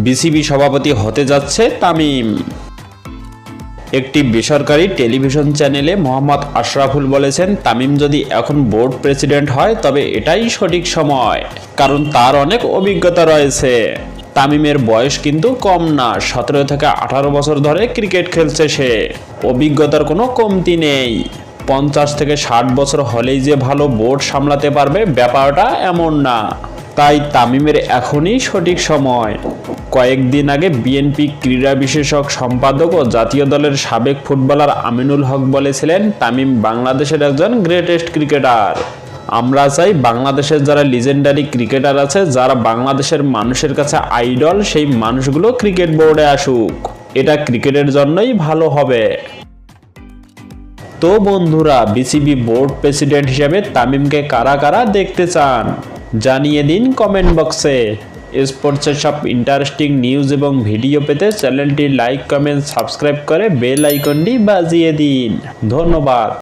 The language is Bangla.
বিসিবি সভাপতি হতে যাচ্ছে তামিম। একটি বেসরকারি টেলিভিশন চ্যানেলে মোহাম্মদ আশরাফুল বলেছেন, তামিম যদি এখন বোর্ড প্রেসিডেন্ট হয় তবে এটাই সঠিক সময়, কারণ তার অনেক অভিজ্ঞতা রয়েছে। তামিমের বয়স কিন্তু কম না, 17 থেকে 18 বছর ধরে ক্রিকেট খেলছে সে। অভিজ্ঞতার কোনো কমতি নেই। 50 থেকে 60 বছর হলেই যে ভালো বোর্ড সামলাতে পারবে ব্যাপারটা এমন না। তাই তামিমের এখনই সঠিক সময়। কয়েকদিন আগে বিএনপি ক্রীড়া বিশেষজ্ঞ সম্পাদক ও জাতীয় দলের সাবেক ফুটবলার আমিনুল হক বলেছিলেন, তামিম বাংলাদেশের একজন গ্রেটেস্ট ক্রিকেটার। আমরা চাই বাংলাদেশের যারা লিজেন্ডারি ক্রিকেটার আছে, যারা বাংলাদেশের মানুষের কাছে আইডল, সেই মানুষগুলো ক্রিকেট বোর্ডে আসুক। এটা ক্রিকেটের জন্যই ভালো হবে। তো বন্ধুরা, বিসিবি বোর্ড প্রেসিডেন্ট হিসেবে তামিমকে কারা কারা দেখতে চান জানিয়ে দিন কমেন্ট বক্সে। স্পোর্টসের সব ইন্টারেস্টিং নিউজ এবং ভিডিও পেতে চ্যানেলটি লাইক, কমেন্ট, সাবস্ক্রাইব করে বেল আইকনটি বাজিয়ে দিন। ধন্যবাদ।